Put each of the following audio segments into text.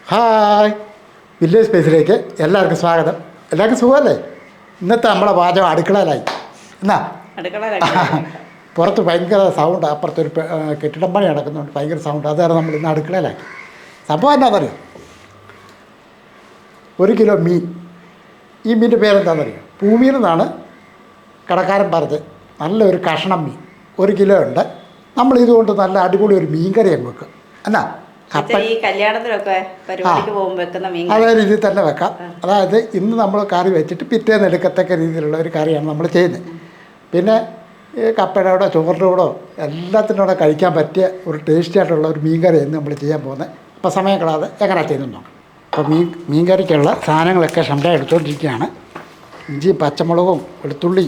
Hi, village സ്പേസിലേക്ക് എല്ലാവർക്കും സ്വാഗതം. എല്ലാവർക്കും സുഖമല്ലേ? ഇന്നത്തെ നമ്മളെ പാചകം അടുക്കളയിലായി. എന്നാ പുറത്ത് ഭയങ്കര സൗണ്ട്, അപ്പുറത്തൊരു കെട്ടിടം പണി നടക്കുന്നുണ്ട്, ഭയങ്കര സൗണ്ട്. അതാണ് നമ്മൾ ഇന്ന് അടുക്കളയിലായി. സംഭവം എന്താണെന്നറിയോ? 1 കിലോ മീൻ. ഈ മീനിൻ്റെ പേരെന്താണെന്നറിയോ? പൂമീൻ എന്നാണ് കടക്കാരൻ പറഞ്ഞത്. നല്ലൊരു കഷ്ണം മീൻ 1 കിലോ ഉണ്ട്. നമ്മൾ ഇതുകൊണ്ട് നല്ല അടിപൊളി ഒരു മീൻ കറി അങ്ങ് വെക്കും. എന്നാ കല്യാണത്തിനൊക്കെ പരിപാടിക്ക് പോകുമ്പോൾ വെക്കുന്ന മീൻ അതേ രീതിയിൽ തന്നെ വെക്കാം. അതായത് ഇന്ന് നമ്മൾ കറി വെച്ചിട്ട് പിറ്റേന്ന് എടുക്കത്തക്ക രീതിയിലുള്ള ഒരു കറിയാണ് നമ്മൾ ചെയ്യുന്നത്. പിന്നെ ഈ കപ്പയുടെ കൂടെ ചോറിൻ്റെ കൂടെ എല്ലാത്തിൻ്റെ കൂടെ കഴിക്കാൻ പറ്റിയ ഒരു ടേസ്റ്റി ആയിട്ടുള്ള ഒരു മീൻ കറി എന്ന് നമ്മൾ ചെയ്യാൻ പോകുന്നത്. അപ്പോൾ സമയം കളയാതെ എങ്ങനെയാണ് ചെയ്യുന്നു. അപ്പോൾ മീൻ കറിക്കുള്ള സാധനങ്ങളൊക്കെ ഷംല എടുത്തുകൊണ്ടിരിക്കുകയാണ്. ഇഞ്ചിയും പച്ചമുളകും വെളുത്തുള്ളി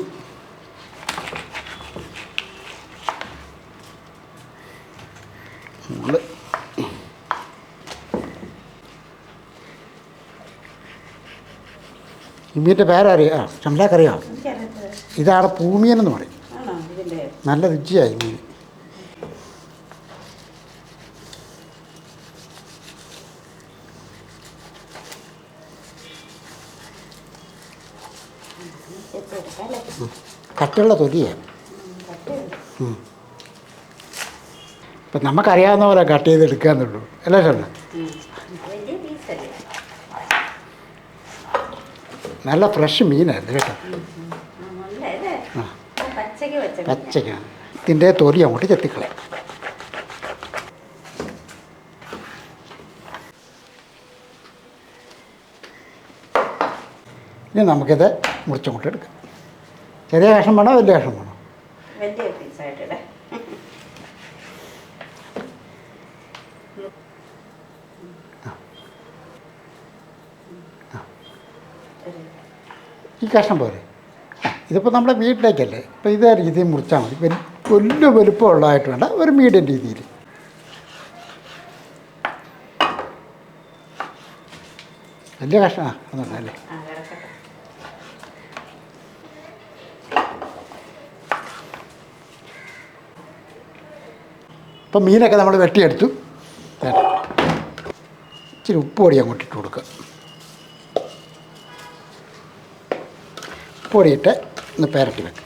ഈ മീനിൻ്റെ പേരറിയാം, ഷംലക്കറിയാം. ഇതാണ് പൂമീൻ എന്ന് പറയും. നല്ല രുചിയായി മീൻ. കട്ടുള്ള തൊലിയാണ്. ഇപ്പം നമുക്കറിയാവുന്ന പോലെ കട്ട് ചെയ്ത് എടുക്കാന്നുള്ളൂ അല്ലേ ഷംല? നല്ല ഫ്രഷ് മീനായിരുന്നു കേട്ടോ. പച്ചക്കാണ്. ഇതിൻ്റെ തൊലി അങ്ങോട്ട് ചെത്തിക്കളയാം. ഇനി നമുക്കിത് മുറിച്ചങ്ങോട്ട് എടുക്കാം. ചെറിയ കഷ്ണം വേണോ വലിയ കഷ്ണം വേണോ? ഈ കഷ്ണം പോലെ. ഇതിപ്പോൾ നമ്മുടെ വീട്ടിലേക്കല്ലേ, ഇപ്പോൾ ഇതേ രീതിയിൽ മുറിച്ചാൽ മതി. വലിയ വലുപ്പമുള്ളതായിട്ട് വേണ്ട, ഒരു മീഡിയം രീതിയിൽ. വലിയ കഷ്ണം അല്ലേ? ഇപ്പം മീനൊക്കെ നമ്മൾ വെട്ടിയെടുത്തു. ഇച്ചിരി ഉപ്പ് പൊടി അങ്ങോട്ട് ഇട്ട് കൊടുക്കുക. പൊടിയിട്ട് ഒന്ന് പേരട്ടി വെക്കും.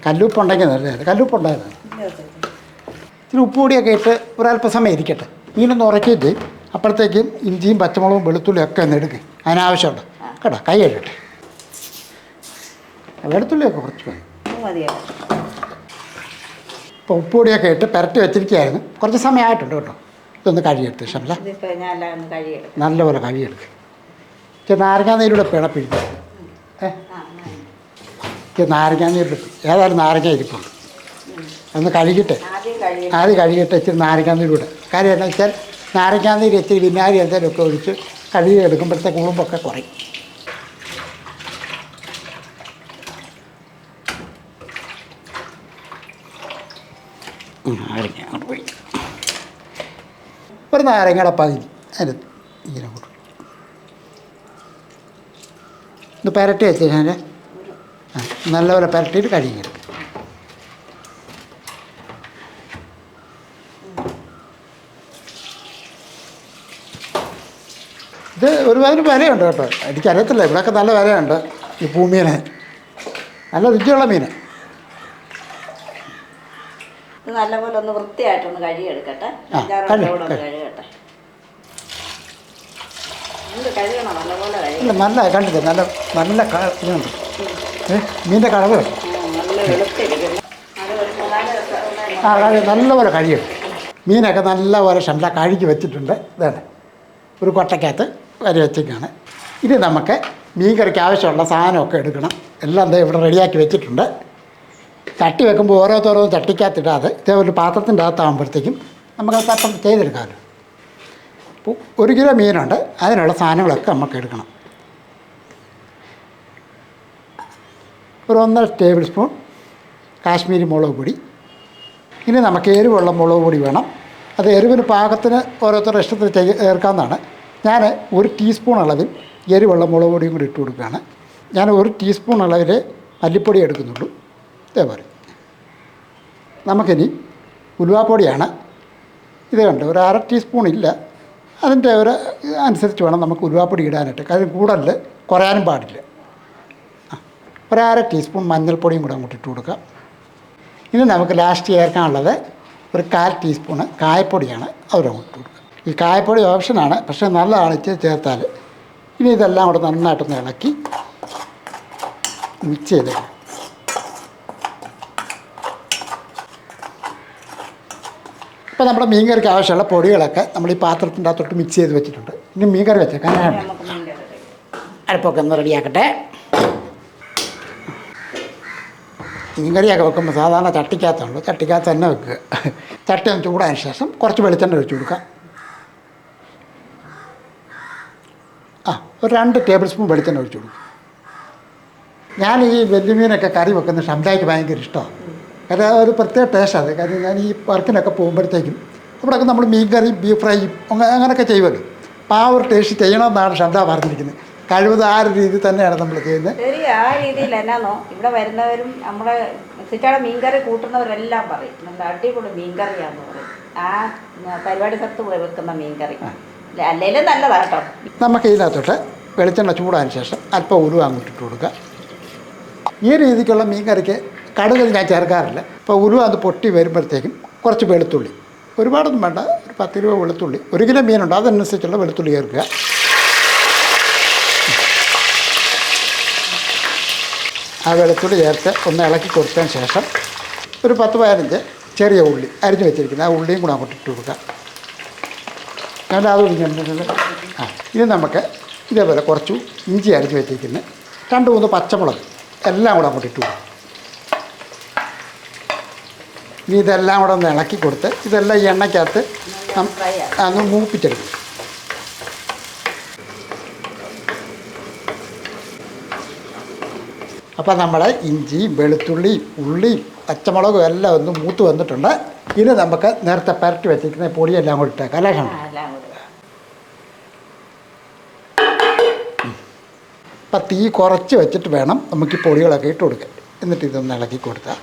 കല്ലുപ്പുണ്ടെങ്കിൽ നല്ലത്. കല്ലുപ്പുണ്ടായിരുന്നു. ഇച്ചിരി ഉപ്പ് പൊടിയൊക്കെ ഇട്ട് ഒരല്പസമയം ഇരിക്കട്ടെ. മീനൊന്ന് ഉറക്കിയിട്ട് അപ്പോഴത്തേക്കും ഇഞ്ചിയും പച്ചമുളകും വെളുത്തുള്ളിയും ഒക്കെ ഒന്ന് എടുക്കും. അതിനാവശ്യമുണ്ട് കേട്ടോ. കൈ കഴിയട്ടെ. വെളുത്തുള്ളിയൊക്കെ കുറച്ച് മതി. ഇപ്പോൾ ഉപ്പ് പൊടിയൊക്കെ ഇട്ട് പുരട്ടി വെച്ചിരിക്കുകയായിരുന്നു. കുറച്ച് സമയമായിട്ടുണ്ട് കേട്ടോ. ഇതൊന്ന് കഴുകിയെടുത്ത് ഷംല നല്ലപോലെ കഴുകിയെടുക്കും. നാരങ്ങാനീരുടെ പിണപ്പിടിക്കും. നാരങ്ങാനീരുടെ ഏതായാലും നാരങ്ങ ഇരിപ്പുണ്ട്. ഒന്ന് കഴുകിയിട്ട് ആദ്യം കഴുകിയിട്ട് ഇച്ചിരി നാരങ്ങാനീരൂടെ. കാര്യം എന്താ വെച്ചാൽ നാരങ്ങാനീര് ഇച്ചിരി വിനാഗിരി എന്തെങ്കിലുമൊക്കെ ഒഴിച്ച് കഴുകി എടുക്കുമ്പോഴത്തേക്ക് ഉളുമ്പൊക്കെ കുറയും. നാരങ്ങ അങ്ങോട്ട് പോയി. ഒരു നാരങ്ങയുടെ പകുതി അതിന് ഇങ്ങനെ അങ്ങോട്ട് ഇത് പുരട്ടി വെച്ച് കഴിഞ്ഞാൽ നല്ലപോലെ പുരട്ടിയിട്ട് കഴുകിയെടുക്കും. ഇത് ഒരുപാട് വിലയുണ്ട് കേട്ടോ. എനിക്കറിയത്തില്ല, ഇവിടെയൊക്കെ നല്ല വിലയുണ്ട് ഈ പൂമീന്. നല്ല രുചിയുള്ള മീൻ. നല്ലപോലെ ഒന്ന് വൃത്തിയായിട്ടൊന്ന് കഴുകിയെടുക്കട്ടെ. ഇല്ല, നല്ല കണ്ടില്ല, നല്ല നല്ല ഇതുണ്ട്. മീനിൻ്റെ കളറ് നല്ലപോലെ കഴുകിയെടുക്കും. മീനൊക്കെ നല്ലപോലെ ഷംല കഴുകി വെച്ചിട്ടുണ്ട്. ഇതാണ് ഒരു കൊട്ടയ്ക്കകത്ത് വരി വെച്ചേക്കാണ്. ഇനി നമുക്ക് മീൻ കറിക്ക് ആവശ്യമുള്ള സാധനമൊക്കെ എടുക്കണം. എല്ലാം എന്താ ഇവിടെ റെഡിയാക്കി വെച്ചിട്ടുണ്ട്. ചട്ടി വെക്കുമ്പോൾ ഓരോരുത്തരോന്ന് ചട്ടിക്കകത്തിടാതെ ഇതേപോലെ പാത്രത്തിൻ്റെ അകത്താകുമ്പോഴത്തേക്കും നമുക്കത് പെട്ടെന്ന് ചെയ്തെടുക്കാമല്ലോ. അപ്പോൾ 1 കിലോ മീനുണ്ട്. അതിനുള്ള സാധനങ്ങളൊക്കെ നമുക്ക് എടുക്കണം. ഒരു 1.5 ടേബിൾ സ്പൂൺ കാശ്മീരി മുളക് പൊടി. ഇനി നമുക്ക് എരിവുള്ള മുളക് പൊടി വേണം. അത് എരിവിന് പാകത്തിന് ഓരോരുത്തരുടെ ഇഷ്ടത്തിൽ ചേർക്കാവുന്നതാണ്. ഞാൻ 1 ടീസ്പൂൺ അളവിൽ എരിവുള്ള മുളക് പൊടിയും കൂടി ഇട്ട് കൊടുക്കുകയാണ്. ഞാൻ 1 ടീസ്പൂൺ അളവിൽ മല്ലിപ്പൊടി എടുക്കുന്നുള്ളൂ. ഇതേപോലെ നമുക്കിനി ഉലുവാപ്പൊടിയാണ് ഇത് കണ്ട് ഒരു അര ടീസ്പൂൺ ഇല്ല, അതിൻ്റെ ഒരു അനുസരിച്ച് വേണം നമുക്ക് ഉലുവാപ്പൊടി ഇടാനായിട്ട്. കാര്യം കൂടുതൽ കുറയാനും പാടില്ല. ഒരു അര ടീസ്പൂൺ മഞ്ഞൾപ്പൊടിയും കൂടെ അങ്ങോട്ട് ഇട്ട് കൊടുക്കാം. ഇനി നമുക്ക് ലാസ്റ്റ് ചേർക്കാനുള്ളത് ഒരു 1/4 ടീസ്പൂണ് കായപ്പൊടിയാണ്, അവരങ്ങോട്ട് ഇട്ട് കൊടുക്കുക. ഈ കായപ്പൊടി ഓപ്ഷനാണ്, പക്ഷേ നല്ലതാണ് ഇച്ചിരി ചേർത്താൽ. ഇനി ഇതെല്ലാം കൂടെ നന്നായിട്ടൊന്ന് ഇളക്കി മിക്സ് ചെയ്തെടുക്കും. ഇപ്പോൾ നമ്മുടെ മീൻ കറിക്ക് ആവശ്യമുള്ള പൊടികളൊക്കെ നമ്മൾ ഈ പാത്രത്തിൻ്റെ അകത്തോട്ട് മിക്സ് ചെയ്ത് വെച്ചിട്ടുണ്ട്. ഇനി മീൻ കറി വെച്ചേക്കാൻ നമുക്ക് മീൻ കറി ready. അടുപ്പൊക്കെ ഒന്ന് റെഡിയാക്കട്ടെ. മീൻ കറിയൊക്കെ വെക്കുമ്പോൾ സാധാരണ ചട്ടിക്കകത്തുള്ളൂ, ചട്ടിക്കകത്ത് തന്നെ വെക്കുക. ചട്ടി ഒന്ന് ചൂടായതിന് ശേഷം കുറച്ച് വെളിച്ചെണ്ണ ഒഴിച്ച് കൊടുക്കുക. ഒരു 2 ടേബിൾ സ്പൂൺ വെളിച്ചെണ്ണ ഒഴിച്ച് കൊടുക്കുക. ഞാൻ ഈ വലിയ മീനൊക്കെ കറി വെക്കുന്ന ഷംലായ്ക്ക് ഭയങ്കര ഇഷ്ടമാണ്. കാരണം ഒരു പ്രത്യേക ടേസ്റ്റാണ്. കാര്യം ഞാൻ ഈ വർക്കിനൊക്കെ പോകുമ്പോഴത്തേക്കും ഇവിടെയൊക്കെ നമ്മൾ മീൻ കറി, ബീഫ് ഫ്രൈ അങ്ങനെയൊക്കെ ചെയ്യുമല്ലോ. അപ്പോൾ ആ ഒരു ടേസ്റ്റ് ചെയ്യണമെന്നാണ് ഷംല പറഞ്ഞിരിക്കുന്നത്. കഴിവത് ആ ഒരു രീതി തന്നെയാണ് നമ്മൾ ചെയ്യുന്നത്. ശരി, ആ രീതിയിൽ എന്നാന്നോ ഇവിടെ വരുന്നവരും നമ്മുടെ സിറ്റാടെ മീൻകറി കൂട്ടുന്നവരെല്ലാം പറയും നല്ല അടിപൊളി മീൻകറിയാന്ന് പറയും. ആ പരിപാടി സ്ഥലത്ത് പോയി വെക്കുന്ന മീൻകറി അല്ലെങ്കിലും നല്ലതാണ് കേട്ടോ. നമുക്ക് ഇതിനകത്തോട്ട് വെളിച്ചെണ്ണ ചൂടായതിന് ശേഷം അല്പം ഉലുവ അങ്ങോട്ട് ഇട്ട് കൊടുക്കുക. ഈ രീതിക്കുള്ള മീൻ കറിക്ക് കടുക് ഞാൻ ചേർക്കാറില്ല. ഇപ്പോൾ ഉലുവ അത് പൊട്ടി വരുമ്പോഴത്തേക്കും കുറച്ച് വെളുത്തുള്ളി, ഒരുപാടൊന്നും വേണ്ട, ഒരു 10 രൂപ വെളുത്തുള്ളി, 1 കിലോ മീനുണ്ട് അതനുസരിച്ചുള്ള വെളുത്തുള്ളി ചേർക്കുക. ആ വെളുത്തുള്ളി ചേർത്ത് ഒന്ന് ഇളക്കി കൊടുത്തതിന് ശേഷം ഒരു 10-15 ചെറിയ ഉള്ളി അരിഞ്ഞ് വെച്ചിരിക്കുന്നത് ആ ഉള്ളിയും കൂടെ അങ്ങോട്ട് ഇട്ട് കൊടുക്കുക. ഞാൻ അത് ഒഴിഞ്ഞിട്ടുണ്ട്. ഇനി നമുക്ക് ഇതേപോലെ കുറച്ച് ഇഞ്ചി അരിഞ്ഞ് വെച്ചിരിക്കുന്നത് 2-3 പച്ചമുളക് എല്ലാം കൂടെ അങ്ങോട്ട് ഇട്ട് കൊടുക്കും. ഇനി ഇതെല്ലാം കൂടെ ഒന്ന് ഇളക്കി കൊടുത്ത് ഇതെല്ലാം ഈ എണ്ണയ്ക്കകത്ത് ഒന്ന് മൂപ്പിച്ചെടുക്കും. അപ്പോൾ നമ്മുടെ ഇഞ്ചി, വെളുത്തുള്ളി, ഉള്ളി, പച്ചമുളകും എല്ലാം ഒന്ന് മൂത്ത് വന്നിട്ടുണ്ട്. ഇനി നമുക്ക് നേരത്തെ പരട്ടി വെച്ചിരിക്കുന്ന പൊടിയെല്ലാം കൂടി ഇട്ടേക്കാം. അല്ലേ ഷാ? അപ്പം തീ കുറച്ച് വെച്ചിട്ട് വേണം നമുക്ക് ഈ പൊടികളൊക്കെ ഇട്ട് കൊടുക്കാൻ. എന്നിട്ട് ഇതൊന്ന് ഇളക്കി കൊടുത്താൽ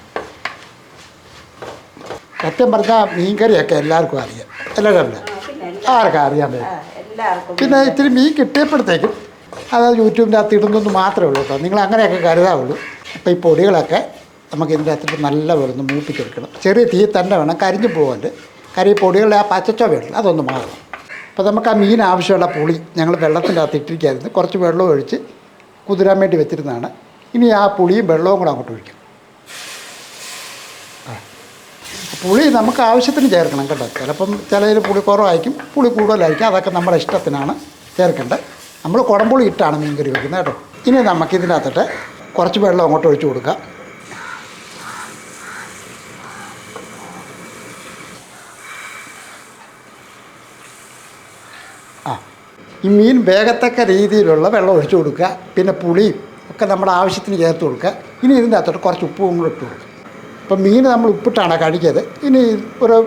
സത്യം പറഞ്ഞാൽ മീൻ കറിയൊക്കെ എല്ലാവർക്കും അറിയാം. എല്ലാവരും ആർക്കും അറിയാൻ പറ്റും. പിന്നെ ഇത്തിരി മീൻ കിട്ടിയപ്പോഴത്തേക്കും അത് യൂട്യൂബിൻ്റെ അകത്ത് ഇടുന്നൊന്ന് മാത്രമേ ഉള്ളൂ കേട്ടോ. നിങ്ങൾ അങ്ങനെയൊക്കെ കരുതാവുള്ളൂ. അപ്പോൾ ഈ പൊടികളൊക്കെ നമുക്ക് ഇതിൻ്റെ അകത്തിട്ട് നല്ല വെള്ളം മൂപ്പിച്ചെടുക്കണം. ചെറിയ തീ തന്നെ വേണം, കരിഞ്ഞു പോകാണ്ട്. കാര്യം ഈ പൊടികളുടെ ആ പച്ചച്ചോവയുണ്ട് അതൊന്ന് മാറണം. അപ്പോൾ നമുക്ക് ആ മീൻ ആവശ്യമുള്ള പുളി ഞങ്ങൾ വെള്ളത്തിൻ്റെ അകത്ത് ഇട്ടിരിക്കായിരുന്നു. കുറച്ച് വെള്ളം ഒഴിച്ച് കുതിരാൻ വേണ്ടി വെച്ചിരുന്നതാണ്. ഇനി ആ പുളിയും വെള്ളവും കൂടെ അങ്ങോട്ട് ഒഴിക്കും. പുളി നമുക്ക് ആവശ്യത്തിന് ചേർക്കണം കേട്ടോ. ചിലപ്പം ചിലതിൽ പുളി കുറവായിരിക്കും, പുളി കൂടുതലായിരിക്കും. അതൊക്കെ നമ്മുടെ ഇഷ്ടത്തിനാണ് ചേർക്കേണ്ടത്. നമ്മൾ കുടംപുളി ഇട്ടാണ് മീൻ കറി വെക്കുന്നത് കേട്ടോ. ഇനി നമുക്കിതിനകത്തിട്ട് കുറച്ച് വെള്ളം അങ്ങോട്ട് ഒഴിച്ച് കൊടുക്കാം. ഈ മീൻ വേഗത്തക്ക രീതിയിലുള്ള വെള്ളം ഒഴിച്ച് കൊടുക്കുക. പിന്നെ പുളിയും ഒക്കെ നമ്മുടെ ആവശ്യത്തിന് ചേർത്ത് കൊടുക്കുക. ഇനി ഇതിൻ്റെ അകത്തോട്ട് കുറച്ച് ഉപ്പും കൂടെ ഇട്ട് കൊടുക്കുക. ഇപ്പം മീൻ നമ്മൾ ഉപ്പിട്ടാണ് കഴിക്കിയത്. ഇനി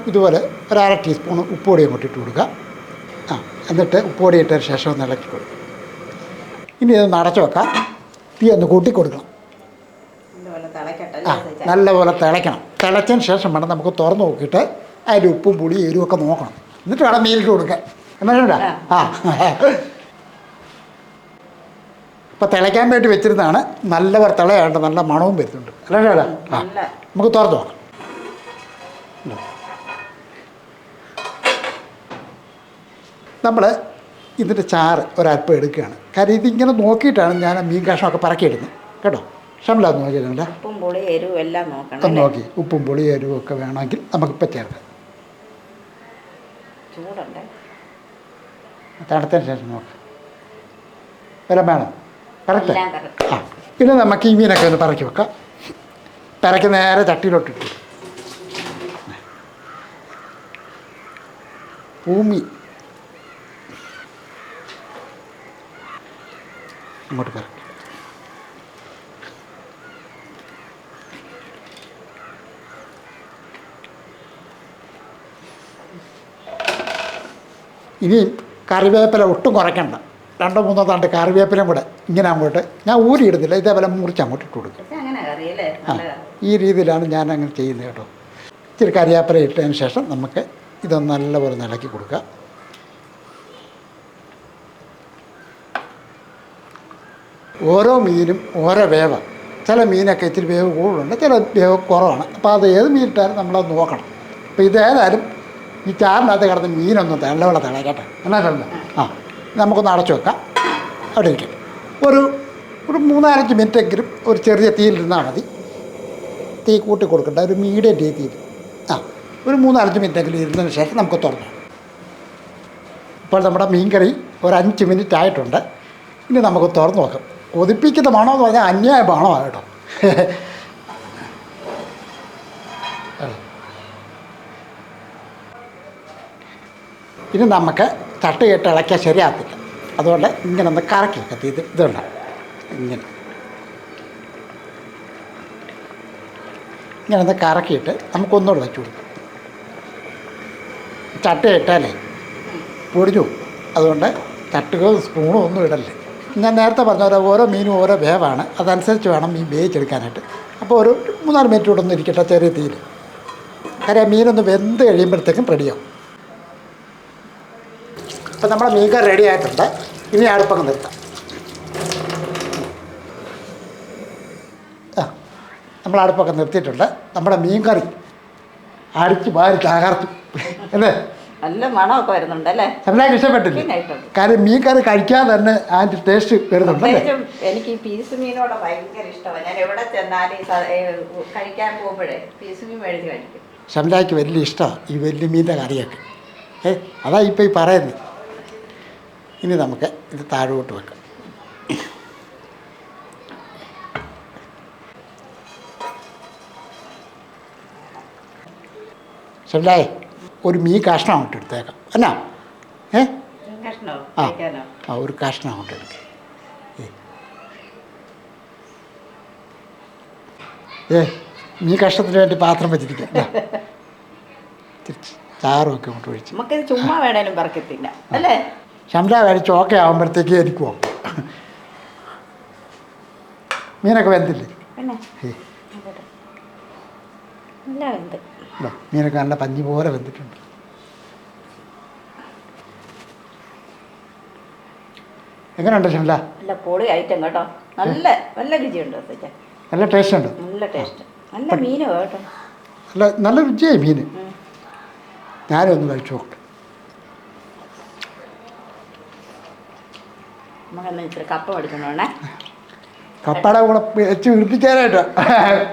ഇതുപോലെ ഒരു 1/2 ടീസ്പൂൺ ഉപ്പ് പൊടി അങ്ങോട്ട് ഇട്ട് കൊടുക്കുക. എന്നിട്ട് ഉപ്പ് പൊടി ഇട്ടതിന് ശേഷം ഒന്ന് ഇളക്കി കൊടുക്കുക. ഇനി ഇത് നടച്ചു വെക്കാം. തീ ഒന്ന് കൂട്ടി കൊടുക്കണം. നല്ലപോലെ തിളയ്ക്കണം. തിളച്ചതിന് ശേഷം വേണം നമുക്ക് തുറന്ന് നോക്കിയിട്ട് അതിൻ്റെ ഉപ്പും പുളിയും എരിവൊക്കെ നോക്കണം. എന്നിട്ട് വേണം മീനിട്ട് കൊടുക്കാൻ. എന്നാ ഇപ്പം തിളയ്ക്കാൻ വേണ്ടി വെച്ചിരുന്നതാണ്. നല്ല തിളയാണ്ട് നല്ല മണവും വരുന്നുണ്ട്. അല്ലേ? നമുക്ക് തുറന്ന് നോക്കാം. നമ്മൾ ഇതിൻ്റെ ചാറ് ഒരല്പം എടുക്കുകയാണ്. കാര്യം ഇതിങ്ങനെ നോക്കിയിട്ടാണ് ഞാൻ മീൻ കഷ്ണമൊക്കെ പറക്കിയിടുന്നത് കേട്ടോ. ഷംലാന്ന് നോക്കിയിട്ടുണ്ട്. ഉപ്പും പുളി എരിവും എല്ലാം നോക്കണം. ഒന്ന് നോക്കി ഉപ്പും പുളി എരിവും ഒക്കെ വേണമെങ്കിൽ നമുക്കിപ്പോൾ ചേർക്കാം. ചൂടുണ്ട്. തണുത്തതിന് ശേഷം നോക്കാം. എല്ലാം വേണം. കറക്റ്റ്. പിന്നെ നമുക്ക് ഈ മീനൊക്കെ ഒന്ന് പറക്കി വെക്കാം. പറക്കി നേരെ ചട്ടിയിലോട്ടിട്ട് ഭൂമി ഇങ്ങോട്ട് പറക്കി. ഇനി കറിവേപ്പില ഒട്ടും കുറയ്ക്കണ്ട. 2-3 തണ്ട് കറിവേപ്പിലും കൂടെ ഇങ്ങനെ അങ്ങോട്ട് ഞാൻ ഊരിയിടുന്നില്ല, ഇതേപോലെ മുറിച്ച് അങ്ങോട്ട് ഇട്ട് കൊടുക്കും. ഈ രീതിയിലാണ് ഞാൻ അങ്ങനെ ചെയ്യുന്നത് കേട്ടോ. ഇച്ചിരി കറിവേപ്പില ഇട്ടതിന് ശേഷം നമുക്ക് ഇതൊന്ന് നല്ലപോലെ ഇളക്കി കൊടുക്കുക. ഓരോ മീനും ഓരോ വേവാണ്. ചില മീനൊക്കെ ഇത്തിരി വേവ് കൂടുതലുണ്ട്, ചില വേവ് കുറവാണ്. അപ്പോൾ അത് ഏത് മീനിട്ടാലും നമ്മളത് നോക്കണം. അപ്പോൾ ഇതേതായാലും ഈ ചാറിനകത്ത് കിടന്ന് മീനൊന്നും നല്ലപോലെ തിളക്കട്ടെ. എന്നാ കണ്ടോ? ആ, നമുക്കൊന്ന് അടച്ചു വെക്കാം. അവിടെ ഇരിക്കും. ഒരു 3-5 മിനിറ്റെങ്കിലും ഒരു ചെറിയ തീയിലിരുന്നാൽ മതി. തീ കൂട്ടി കൊടുക്കണ്ട, ഒരു മീഡിയം തീയിൽ. ആ, ഒരു 3-5 മിനിറ്റെങ്കിലും ഇരുന്നതിന് ശേഷം നമുക്ക് തുറന്നു. ഇപ്പോൾ നമ്മുടെ മീൻകറി ഒരു 5 മിനിറ്റ് ആയിട്ടുണ്ട്. ഇനി നമുക്ക് തുറന്നു നോക്കാം. കൊതിപ്പിക്കുന്ന മണമെന്ന് പറഞ്ഞാൽ അന്യായ മണമാണ് കേട്ടോ. ഇനി നമുക്ക് ചട്ടയിട്ട് ഇളക്കിയാൽ ശരിയാകത്തില്ല. അതുകൊണ്ട് ഇങ്ങനെ ഒന്ന് കറക്കി വെക്കത്തി. ഇതുണ്ട് ഇങ്ങനെ ഒന്ന് കറക്കിയിട്ട് നമുക്കൊന്നുകൂടെ വെച്ച് കൊടുക്കും. ചട്ടയിട്ടാലേ പൊടിഞ്ഞു. അതുകൊണ്ട് ചട്ടുകോ സ്പൂണോ ഒന്നും ഇടല്ലേ. ഞാൻ നേരത്തെ പറഞ്ഞ പോലെ ഓരോ മീനും ഓരോ വേവാണ്. അതനുസരിച്ച് വേണം മീൻ വേവിച്ചെടുക്കാനായിട്ട്. അപ്പോൾ ഒരു 3-4 മിനിറ്റ് കൂടെ ഒന്ന് ഇരിക്കട്ടെ ചെറിയ തീയിൽ. കാര്യം മീനൊന്ന് വെന്ത് കഴിയുമ്പോഴത്തേക്കും റെഡിയാവും. അപ്പോൾ നമ്മുടെ മീൻകറി റെഡി ആയിട്ടുണ്ട്. ഇനി അടുപ്പങ്ങ് നിർത്താം. ആ, നമ്മൾ അടുപ്പൊക്കെ നിർത്തിയിട്ടുണ്ട്. നമ്മുടെ മീൻകറി അടിച്ച് വാരി തകർത്തു അല്ലേ? നല്ല മണമൊക്കെ വരുന്നുണ്ടല്ലേ? എല്ലാവർക്കും ഇഷ്ടപ്പെട്ടില്ലേ? കാര്യം മീൻകറി കഴിക്കാതെ തന്നെ അതിൻ്റെ ടേസ്റ്റ് വരുന്നുണ്ടല്ലേ? എനിക്ക് ഈ പീസ് മീനോട് ഭയങ്കര ഇഷ്ടമാണ്. ഞാൻ എവിടെ ചെന്നാലും കഴിക്കാൻ പോകുമ്പോഴേ പീസ് മീൻ മേടിച്ച് കഴിക്കും. ഷംലായ്ക്ക് വലിയ ഇഷ്ടമാണ് ഈ വലിയ മീനിൻ്റെ കറിയൊക്കെ. അതാ ഇപ്പോൾ ഈ പറയുന്നത്. ഇനി നമുക്ക് ഇത് താഴോട്ട് വെക്കാം. ഷംലായ്, ഒരു മീൻ കഷ്ണം അങ്ങോട്ട് എടുത്തേക്കാം. എന്നാ ആ, ഒരു കഷ്ണം അങ്ങോട്ട് എടുക്കാം. മീൻ കഷ്ണത്തിന് വേണ്ടി പാത്രം വെച്ചിരിക്കാം. ചാറുമൊക്കെ അങ്ങോട്ട് ഒഴിച്ച് നമുക്കിത് ചുമ്മാ വേണേലും പറക്കത്തില്ല അല്ലേ? ഷംല കഴിച്ച് ഓക്കെ ആകുമ്പോഴത്തേക്ക് എനിക്ക് പോകും. മീനൊക്കെ വെന്തില്ലേ? മീനൊക്കെ നല്ല പഞ്ഞി പോലെ വെന്തിട്ടുണ്ട്. എങ്ങനെയുണ്ട് ഷംല? നല്ല പൊടി ഐറ്റം കേട്ടോ. നല്ല നല്ല രുചിയുണ്ട്. നല്ല ടേസ്റ്റ് ഉണ്ട്. നല്ല ടേസ്റ്റ്. നല്ല മീനോ കേട്ടോ. നല്ല രുചിയായി മീൻ. ഞാനും ഒന്ന് കഴിച്ചു നോക്കട്ടെ. നമുക്കെന്നാ ഇച്ചിരി കപ്പ പഠിക്കണോണേ. കപ്പയുടെ കൂടെ വെച്ച് പിടിപ്പിക്കാനായിട്ട്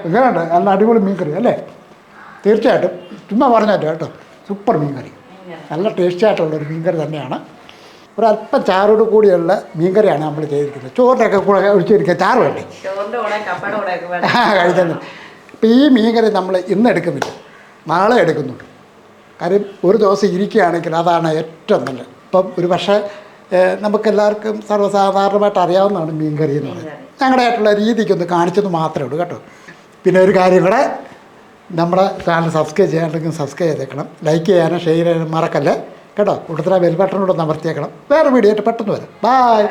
എങ്ങനെയുണ്ട്? നല്ല അടിപൊളി മീൻകറി അല്ലേ? തീർച്ചയായിട്ടും ചുമ്മാ പറഞ്ഞാറ്റോ കേട്ടോ. സൂപ്പർ മീൻകറി, നല്ല ടേസ്റ്റി ആയിട്ടുള്ളൊരു മീൻകറി തന്നെയാണ്. ഒരല്പം ചാറോട് കൂടിയുള്ള മീൻകറിയാണ് നമ്മൾ ചെയ്തിരിക്കുന്നത്. ചോറിൻ്റെയൊക്കെ കൂടെ ഒഴിച്ചിരിക്കുക ചാറ് വേണ്ടേ കഴിക്കുന്നത്. ഇപ്പം ഈ മീൻകറി നമ്മൾ ഇന്ന് എടുക്കുന്നില്ല, നാളെ എടുക്കുന്നുണ്ട്. കാര്യം ഒരു ദിവസം ഇരിക്കുകയാണെങ്കിൽ അതാണ് ഏറ്റവും നല്ലത്. ഇപ്പം ഒരു പക്ഷേ നമുക്കെല്ലാവർക്കും സർവ്വസാധാരണമായിട്ട് അറിയാവുന്നതാണ് മീൻകറി എന്ന് പറയുന്നത്. ഞങ്ങളുടെ ആയിട്ടുള്ള രീതിക്കൊന്ന് കാണിച്ചത് മാത്രമേ ഉള്ളൂ കേട്ടോ. പിന്നെ ഒരു കാര്യം കൂടെ, നമ്മുടെ ചാനൽ സബ്സ്ക്രൈബ് ചെയ്യാണ്ടെങ്കിൽ സബ്സ്ക്രൈബ് ചെയ്തേക്കണം. ലൈക്ക് ചെയ്യാനും ഷെയർ ചെയ്യാനും മറക്കല്ലേ കേട്ടോ. കൂടുതൽ ബെൽ ബട്ടൺ കൂടെ അമർത്തിയേക്കണം. വേറെ വീഡിയോ ആയിട്ട് പെട്ടെന്ന് വരാം. ബൈ.